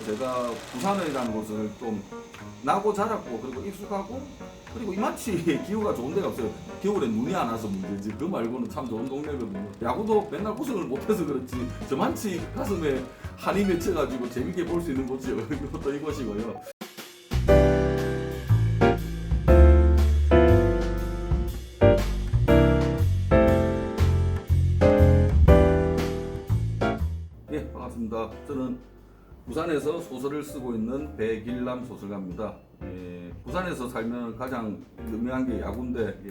제가 부산이라는 곳을 좀 나고 자랐고 그리고 익숙하고 그리고 이마치 기후가 좋은 데가 없어요. 겨울에 눈이 안 와서 문제지 그 말고는 참 좋은 동네거든요. 야구도 맨날 우승을 못해서 그렇지 저만치 가슴에 한이 맺혀가지고 재밌게 볼 수 있는 곳이요. 이것도 이곳이고요. 예, 반갑습니다. 저는 부산에서 소설을 쓰고 있는 백일남 소설가입니다. 예, 부산에서 살면 가장 유명한 게 야구인데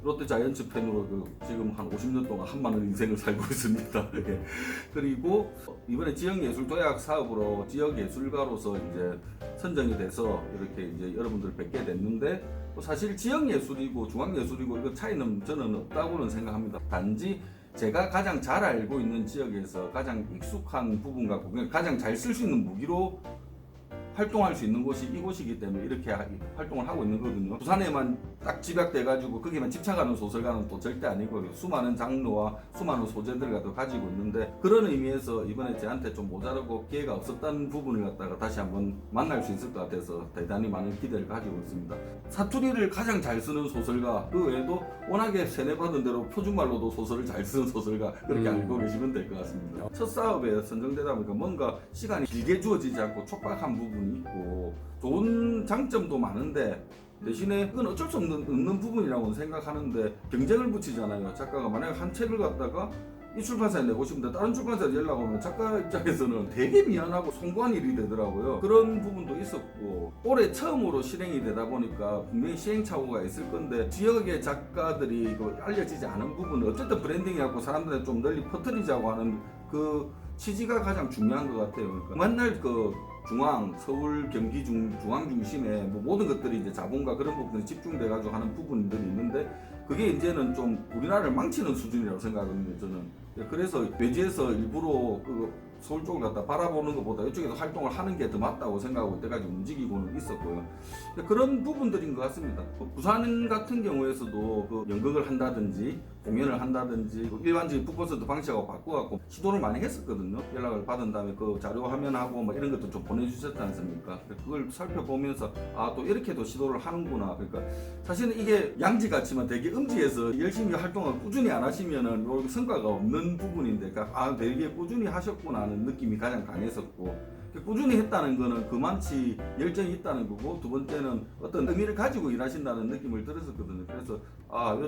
롯데자이언츠 팬으로 지금 한 50년 동안 한마늘 인생을 살고 있습니다. 예. 그리고 이번에 지역예술도약 사업으로 지역예술가로서 이제 선정이 돼서 이렇게 이제 여러분들 뵙게 됐는데 사실 지역예술이고 중앙예술이고 이거 차이는 저는 없다고는 생각합니다. 단지 제가 가장 잘 알고 있는 지역에서 가장 익숙한 부분과 가장 잘 쓸 수 있는 무기로 활동할 수 있는 곳이 이곳이기 때문에 이렇게 활동을 하고 있는 거거든요. 부산에만 딱 집약돼가지고 거기만 집착하는 소설가는 또 절대 아니고 수많은 장르와 수많은 소재들을 가지고 있는데 그런 의미에서 이번에 저한테 좀 모자라고 기회가 없었다는 부분을 갖다가 다시 한번 만날 수 있을 것 같아서 대단히 많은 기대를 가지고 있습니다. 사투리를 가장 잘 쓰는 소설가 그 외에도 워낙에 세뇌받은 대로 표준말로도 소설을 잘 쓰는 소설가 그렇게 알고 계시면 될 것 같습니다. 첫 사업에 선정되다 보니까 뭔가 시간이 길게 주어지지 않고 촉박한 부분이 있고 좋은 장점도 많은데 대신에 그건 어쩔 수 없는 부분이라고 생각하는데 경쟁을 붙이잖아요. 작가가 만약에 한 책을 갖다가 이 출판사에 내고 싶은데 다른 출판사에 연락 오면 작가 입장에서는 되게 미안하고 송구한 일이 되더라고요. 그런 부분도 있었고 올해 처음으로 실행이 되다 보니까 분명히 시행착오가 있을 건데 지역의 작가들이 이거 알려지지 않은 부분은 어쨌든 브랜딩이라고 사람들한테 좀 널리 퍼뜨리자고 하는 그 취지가 가장 중요한 것 같아요. 그러니까 맨날 중앙, 서울, 경기 중앙 중심에 모든 것들이 이제 자본과 그런 부분이 집중돼가지고 하는 부분들이 있는데 그게 이제는 좀 우리나라를 망치는 수준이라고 생각하거든요. 저는 그래서 외지에서 일부러 서울 쪽을 갖다 바라보는 것보다 이쪽에서 활동을 하는 게 더 맞다고 생각하고 이때까지 움직이고는 있었고요. 그런 부분들인 것 같습니다. 부산 같은 경우에서도 연극을 한다든지 공연을 한다든지 일반적인 북콘서트 방식하고 바꿔갖고 시도를 많이 했었거든요. 연락을 받은 다음에 그 자료 화면하고 뭐 이런 것도 좀 보내주셨지 않습니까? 그걸 살펴보면서 또 이렇게도 시도를 하는구나. 그러니까 사실은 이게 양지 같지만 되게 음지에서 열심히 활동을 꾸준히 안 하시면은 성과가 없는 부분인데 그러니까 되게 꾸준히 하셨구나 하는 느낌이 가장 강했었고 꾸준히 했다는 거는 그만치 열정이 있다는 거고 두 번째는 어떤 의미를 가지고 일하신다는 느낌을 들었었거든요. 그래서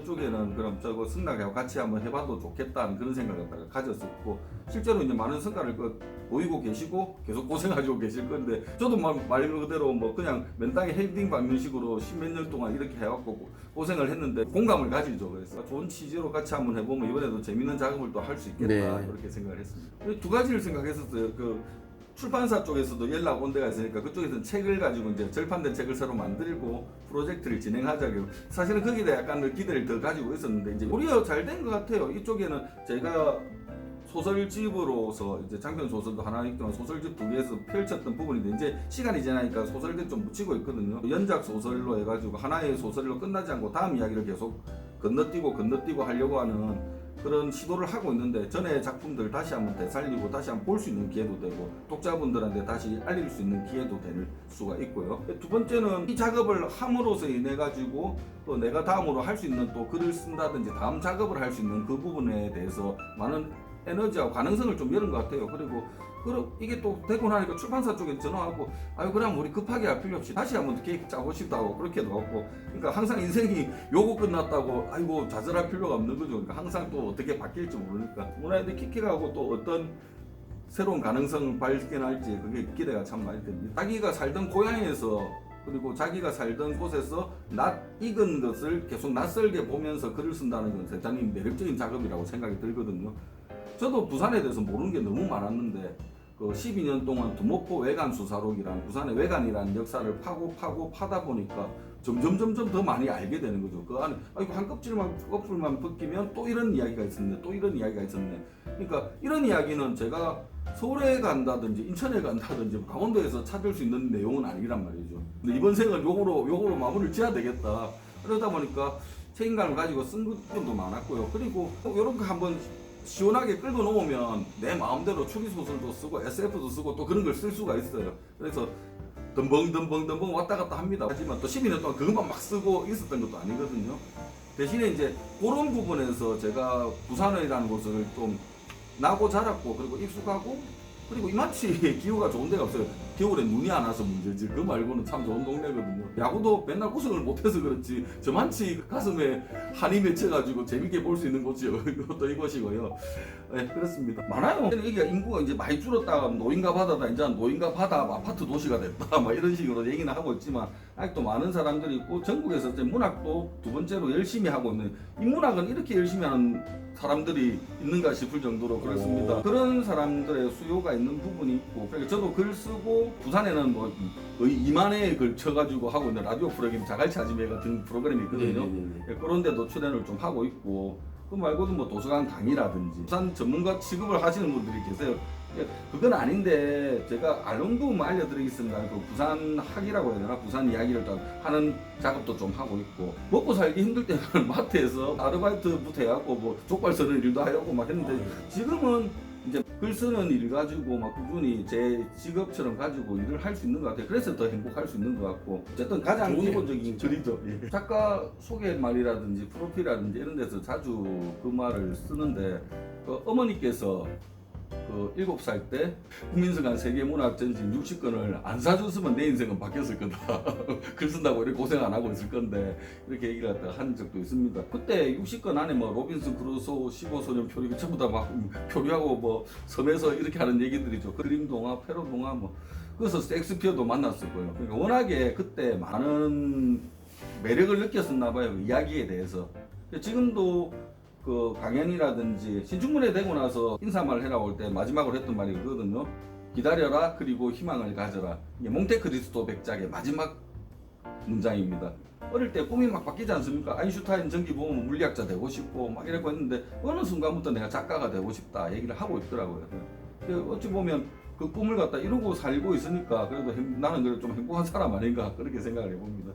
이쪽에는 그럼 저거 승낙하고 같이 한번 해봐도 좋겠다는 그런 생각을 가졌었고 실제로 이제 많은 성과를 보이고 계시고 계속 고생하시고 계실 건데 저도 말 그대로 그냥 맨땅에 헤딩 밟는 식으로 십몇 년 동안 이렇게 해갖고 고생을 했는데 공감을 가지죠. 그래서 좋은 취지로 같이 한번 해보면 이번에도 재밌는 작업을 또 할 수 있겠다 이렇게 생각을 했습니다. 두 가지를 생각했었어요. 출판사 쪽에서도 연락 온 데가 있으니까 그쪽에서는 책을 가지고 이제 절판된 책을 새로 만들고 프로젝트를 진행하자고 사실은 거기에 대해 약간 기대를 더 가지고 있었는데 이제 오히려 잘 된 것 같아요. 이쪽에는 제가 소설집으로서 이제 장편 소설도 하나 있지만 소설집 두 개에서 펼쳤던 부분인데 이제 시간이 지나니까 소설들 좀 묻히고 있거든요. 연작 소설로 해가지고 하나의 소설로 끝나지 않고 다음 이야기를 계속 건너뛰고 하려고 하는 그런 시도를 하고 있는데 전에 작품들 다시 한번 되살리고 다시 한번 볼 수 있는 기회도 되고 독자분들한테 다시 알릴 수 있는 기회도 될 수가 있고요. 두 번째는 이 작업을 함으로써 인해 가지고 또 내가 다음으로 할 수 있는 또 글을 쓴다든지 다음 작업을 할 수 있는 그 부분에 대해서 많은 에너지와 가능성을 좀 열은 것 같아요. 그리고 이게 또 되고 나니까 출판사 쪽에 전화하고 그냥 우리 급하게 할 필요 없이 다시 한번 계획 짜고 싶다고 그렇게도 하고 그러니까 항상 인생이 요거 끝났다고 좌절할 필요가 없는 거죠. 그러니까 항상 또 어떻게 바뀔지 모르니까 문화에도 킥킥하고 또 어떤 새로운 가능성을 발견할지 그게 기대가 참 많이 됩니다. 자기가 살던 고향에서 그리고 자기가 살던 곳에서 낯 익은 것을 계속 낯설게 보면서 글을 쓴다는 건 대단히 매력적인 작업이라고 생각이 들거든요. 저도 부산에 대해서 모르는 게 너무 많았는데 12년 동안 두목포 외간 수사록이라는 부산의 외간이라는 역사를 파다 보니까 점점 더 많이 알게 되는 거죠. 그 안에 한 껍질만 벗기면 또 이런 이야기가 있었네, 또 이런 이야기가 있었네. 그러니까 이런 이야기는 제가 서울에 간다든지 인천에 간다든지 강원도에서 찾을 수 있는 내용은 아니란 말이죠. 근데 이번 생을 요거로 마무리를 지어야 되겠다. 그러다 보니까 책임감을 가지고 쓴 것도 많았고요. 그리고 이런 거 한번 시원하게 끌고 놓으면 내 마음대로 추리 소설도 쓰고 SF도 쓰고 또 그런 걸 쓸 수가 있어요. 그래서 덤벙 왔다 갔다 합니다. 하지만 또 12년 동안 그것만 막 쓰고 있었던 것도 아니거든요. 대신에 이제 그런 부분에서 제가 부산이라는 곳을 좀 나고 자랐고 그리고 익숙하고 그리고 이만치 기후가 좋은 데가 없어요. 겨울에 눈이 안 와서 문제지. 그거 말고는 참 좋은 동네거든요. 야구도 맨날 우승을 못해서 그렇지 저만치 가슴에 한이 맺혀가지고 재밌게 볼 수 있는 곳이요. 이것도 이곳이고요. 네, 그렇습니다. 많아요. 여기가 인구가 이제 많이 줄었다가 노인가 바다다 이제 노인가 바다 아파트 도시가 됐다 막 이런 식으로 얘기는 하고 있지만 아직도 많은 사람들이 있고 전국에서 이제 문학도 두 번째로 열심히 하고 있는 인문학은 이렇게 열심히 하는 사람들이 있는가 싶을 정도로 그렇습니다. 그런 사람들의 수요가 있는 부분이 있고 그러니까 저도 글 쓰고 부산에는 뭐 거의 2만 회에 걸쳐가지고 하고 있는 라디오 프로그램 자갈치 아지매 같은 프로그램이 있거든요. 그런 데도 출연을 좀 하고 있고 그 말고도 뭐 도서관 강의라든지 부산 전문가 취급을 하시는 분들이 계세요. 그건 아닌데 제가 알롱도 알려드리겠습니다. 그 부산 학이라고 해야 되나 부산 이야기를 하는 작업도 좀 하고 있고 먹고 살기 힘들 때는 마트에서 아르바이트부터 해갖고 뭐 족발 쓰는 일도 하려고 막 했는데 지금은 이제 글 쓰는 일 가지고 막 꾸준히 제 직업처럼 가지고 일을 할 수 있는 것 같아요. 그래서 더 행복할 수 있는 것 같고 어쨌든 가장 기본적인 글이죠. 예. 작가 소개말이라든지 프로필이라든지 이런 데서 자주 그 말을 쓰는데 그 어머니께서 그 7살 때 국민서관 세계문학전집 60권을 안 사줬으면 내 인생은 바뀌었을 거다. 글 쓴다고 이렇게 고생 안 하고 있을 건데 이렇게 얘기를 한 적도 있습니다. 그때 60권 안에 뭐 로빈슨 크루소 15소년 표류 전부 다 막 표류하고 뭐 섬에서 이렇게 하는 얘기들이죠. 그림 동화, 페로 동화 뭐 그래서 섹스피어도 만났었고요. 그러니까 워낙에 그때 많은 매력을 느꼈었나 봐요. 그 이야기에 대해서. 지금도 그 강연이라든지 신춘문예 되고 나서 인사말 해라고 할 때 마지막으로 했던 말이 그거거든요. 기다려라 그리고 희망을 가져라. 이게 몽테크리스토 백작의 마지막 문장입니다. 어릴 때 꿈이 막 바뀌지 않습니까? 아인슈타인 전기 보면 물리학자 되고 싶고 막 이러고 했는데 어느 순간부터 내가 작가가 되고 싶다 얘기를 하고 있더라고요. 어찌 보면 그 꿈을 갖다 이루고 살고 있으니까 그래도 나는 그래도 좀 행복한 사람 아닌가 그렇게 생각을 해봅니다.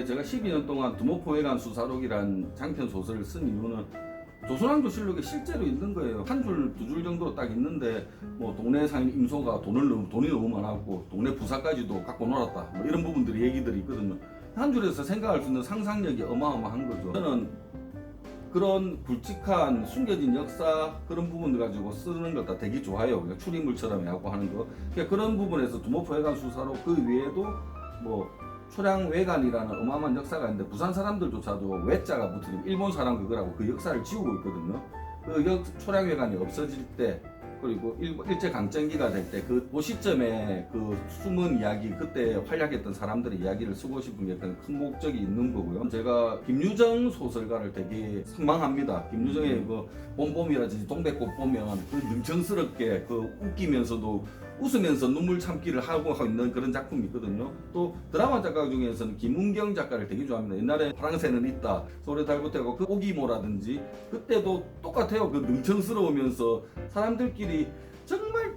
제가 12년 동안 두모포회관 수사록이란 장편 소설을 쓴 이유는 조선왕조실록에 실제로 있는 거예요. 한 줄, 두 줄 정도 딱 있는데 뭐 동네 상인 임소가 돈이 너무 많았고 동네 부사까지도 갖고 놀았다 뭐 이런 부분들이 얘기들이 있거든요. 한 줄에서 생각할 수 있는 상상력이 어마어마한 거죠. 저는 그런 굵직한 숨겨진 역사 그런 부분들 가지고 쓰는 것 다 되게 좋아요. 그러니까 추리물처럼 하고 하는 거. 그러니까 그런 부분에서 두모포회관 수사록 그 외에도 뭐 초량외관이라는 어마어마한 역사가 있는데 부산 사람들조차도 외자가 붙으면 일본 사람 그거라고 그 역사를 지우고 있거든요. 그 초량외관이 없어질 때 그리고 일제강점기가 될 때 그 시점에 그 숨은 이야기 그때 활약했던 사람들의 이야기를 쓰고 싶은 게 큰 목적이 있는 거고요. 제가 김유정 소설가를 되게 선망합니다. 김유정의 그 봄봄이라든지 동백꽃 보면 그 능청스럽게 그 웃기면서도 웃으면서 눈물 참기를 하고 있는 그런 작품이 있거든요. 또 드라마 작가 중에서는 김은경 작가를 되게 좋아합니다. 옛날에 파랑새는 있다, 소래 달부터고 그 오기모라든지 그때도 똑같아요. 그 능청스러우면서 사람들끼리 정말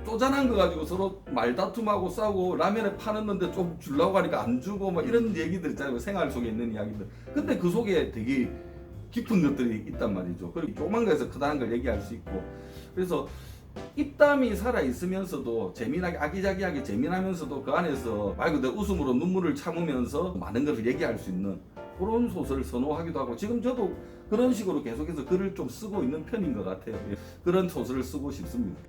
쪼잔한 거 가지고 서로 말다툼하고 싸우고 라면에 파는데 좀 주려고 하니까 안 주고 막 이런 얘기들 있잖아요. 생활 속에 있는 이야기들. 근데 그 속에 되게 깊은 것들이 있단 말이죠. 그리고 조그만 거에서 크다는 걸 얘기할 수 있고 그래서 입담이 살아있으면서도 재미나게 아기자기하게 재미나면서도 그 안에서 말 그대로 웃음으로 눈물을 참으면서 많은 것을 얘기할 수 있는 그런 소설을 선호하기도 하고 지금 저도 그런 식으로 계속해서 글을 좀 쓰고 있는 편인 것 같아요. 그런 소설을 쓰고 싶습니다.